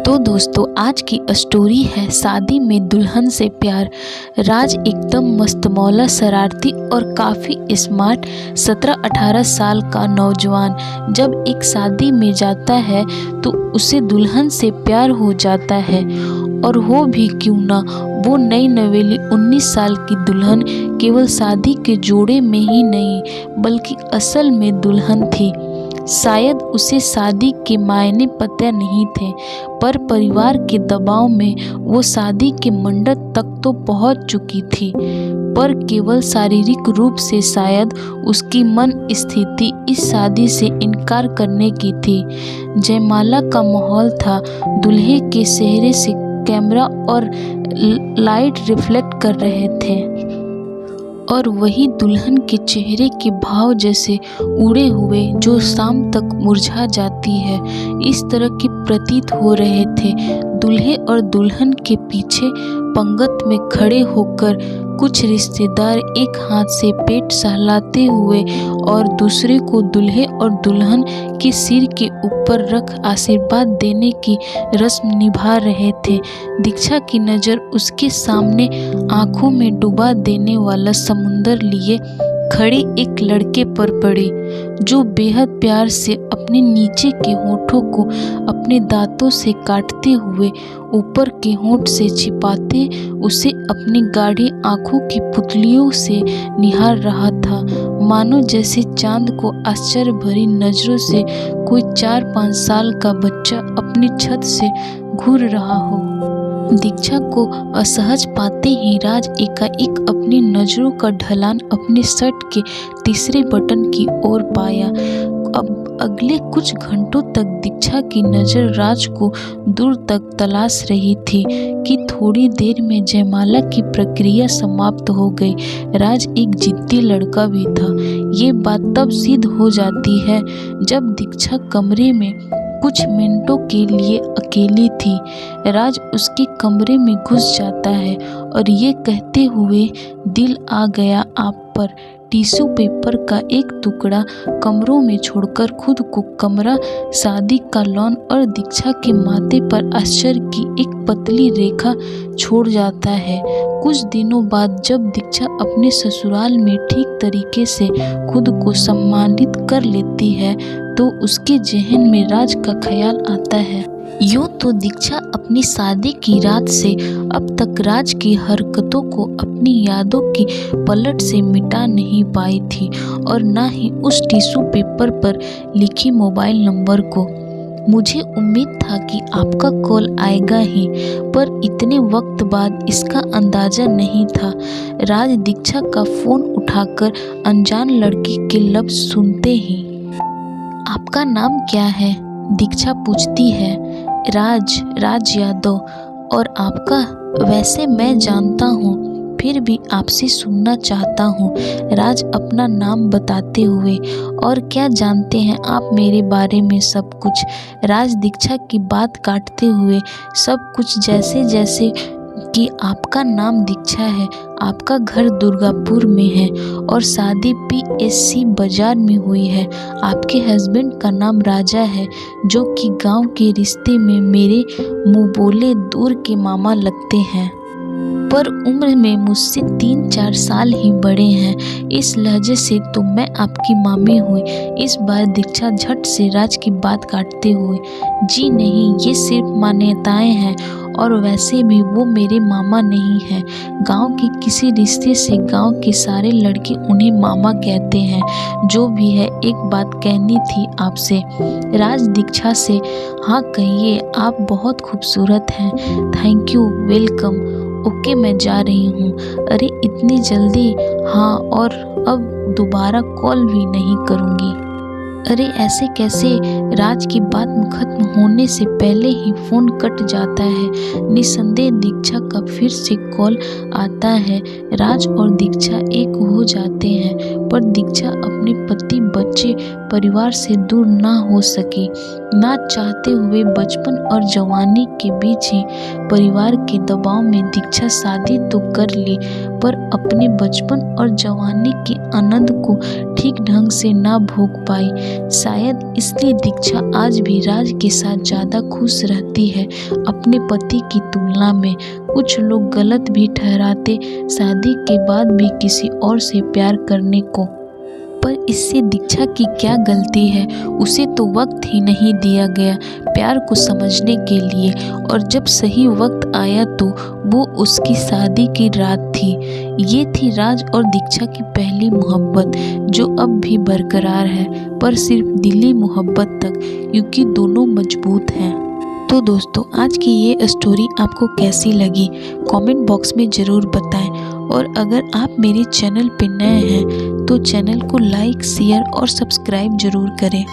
तो दोस्तों आज की स्टोरी है शादी में दुल्हन से प्यार। राज एकदम मस्तमौला, शरारती और काफ़ी स्मार्ट 17-18 साल का नौजवान जब एक शादी में जाता है तो उसे दुल्हन से प्यार हो जाता है। और हो भी क्यों ना, वो नई नवेली 19 साल की दुल्हन केवल शादी के जोड़े में ही नहीं बल्कि असल में दुल्हन थी। शायद उसे शादी के मायने पता नहीं थे, पर परिवार के दबाव में वो शादी के मंडप तक तो पहुंच चुकी थी, पर केवल शारीरिक रूप से शायद उसकी मन स्थिति इस शादी से इनकार करने की थी। जयमाला का माहौल था, दूल्हे के चेहरे से कैमरा और लाइट रिफ्लेक्ट कर रहे थे और वही दुल्हन के चेहरे के भाव जैसे उड़े हुए जो शाम तक मुरझा जाती है, इस तरह के प्रतीत हो रहे थे। दूल्हे और दुल्हन के पीछे पंगत में खड़े होकर कुछ रिश्तेदार एक हाथ से पेट सहलाते हुए और दूसरे को दूल्हे और दुल्हन के सिर के ऊपर रख आशीर्वाद देने की रस्म निभा रहे थे। दीक्षा की नज़र उसके सामने आंखों में डुबा देने वाला समुंदर लिए खड़े एक लड़के पर पड़ी, जो बेहद प्यार से अपने नीचे के होठों को अपने दांतों से काटते हुए ऊपर के होंठ से छिपाते उसे अपनी गाढ़ी आंखों की पुतलियों से निहार रहा था, मानो जैसे चांद को आश्चर्य भरी नजरों से कोई 4-5 साल का बच्चा अपनी छत से घूर रहा हो। दीक्षा को असहज पाते ही राज एकाएक अपनी नजरों का ढलान अपने शर्ट के तीसरे बटन की ओर पाया। अब अगले कुछ घंटों तक दीक्षा की नज़र राज को दूर तक तलाश रही थी कि थोड़ी देर में जयमाला की प्रक्रिया समाप्त हो गई। राज एक जिद्दी लड़का भी था। ये बात तब सिद्ध हो जाती है जब दीक्षा कमरे में कुछ मिनटों के लिए अकेली थी। राज उसके कमरे में घुस जाता है और ये कहते हुए, दिल आ गया आप पर, टिश्यू पेपर का एक टुकड़ा कमरों में छोड़कर खुद को कमरा, शादी का लॉन और दीक्षा के माथे पर आश्चर्य की एक पतली रेखा छोड़ जाता है। कुछ दिनों बाद जब दीक्षा अपने ससुराल में ठीक तरीके से खुद को सम्मानित कर लेती है तो उसके जहन में राज का ख्याल आता है। यूँ तो दीक्षा अपनी शादी की रात से अब तक राज की हरकतों को अपनी यादों की पलट से मिटा नहीं पाई थी और ना ही उस टिश्यू पेपर पर लिखी मोबाइल नंबर को। मुझे उम्मीद था कि आपका कॉल आएगा ही, पर इतने वक्त बाद इसका अंदाजा नहीं था। राज दीक्षा का फ़ोन उठाकर अनजान लड़की के लफ्ज़ सुनते ही, आपका नाम क्या है? दीक्षा पूछती है। राज यादव। और आपका? वैसे मैं जानता हूँ, फिर भी आपसे सुनना चाहता हूँ, राज अपना नाम बताते हुए। और क्या जानते हैं आप मेरे बारे में? सब कुछ, राज दीक्षा की बात काटते हुए। सब कुछ जैसे जैसे कि आपका नाम दीक्षा है, आपका घर दुर्गापुर में है और शादी PSC बाजार में हुई है। आपके हस्बैंड का नाम राजा है, जो कि गांव के रिश्ते में मेरे मुँह बोले दूर के मामा लगते हैं, पर उम्र में मुझसे 3-4 साल ही बड़े हैं। इस लहजे से तो मैं आपकी मामी हुई। इस बार दीक्षा झट से राज की बात काटते हुए, जी नहीं, ये सिर्फ मान्यताएं हैं और वैसे भी वो मेरे मामा नहीं हैं। गांव के किसी रिश्ते से गांव के सारे लड़के उन्हें मामा कहते हैं। जो भी है, एक बात कहनी थी आपसे। राज दीक्षा से, हाँ कहिए, आप बहुत खूबसूरत हैं। Thank you, welcome. ओके, मैं जा रही हूँ। अरे इतनी जल्दी? हाँ, और अब दोबारा कॉल भी नहीं करूँगी। अरे ऐसे कैसे? राज की बात खत्म होने से पहले ही फ़ोन कट जाता है। निस्संदेह दीक्षा का फिर से कॉल आता है। राज और दीक्षा एक हो जाते हैं, पर दीक्षा अपने पति, बच्चे, परिवार से दूर ना हो सके। ना चाहते हुए बचपन और जवानी के बीच ही परिवार के दबाव में दीक्षा शादी तो कर ली, पर अपने बचपन और जवानी के आनंद को ठीक ढंग से ना भोग पाई। शायद इसलिए दीक्षा आज भी राज के साथ ज़्यादा खुश रहती है अपने पति की तुलना में। कुछ लोग गलत भी ठहराते शादी के बाद भी किसी और से प्यार करने को, पर इससे दीक्षा की क्या गलती है? उसे तो वक्त ही नहीं दिया गया प्यार को समझने के लिए, और जब सही वक्त आया तो वो उसकी शादी की रात थी। ये थी राज और दीक्षा की पहली मोहब्बत, जो अब भी बरकरार है, पर सिर्फ दिली मोहब्बत तक, क्योंकि दोनों मजबूत हैं। तो दोस्तों, आज की ये स्टोरी आपको कैसी लगी कमेंट बॉक्स में ज़रूर बताएं, और अगर आप मेरे चैनल पे नए हैं तो चैनल को लाइक, शेयर और सब्सक्राइब ज़रूर करें।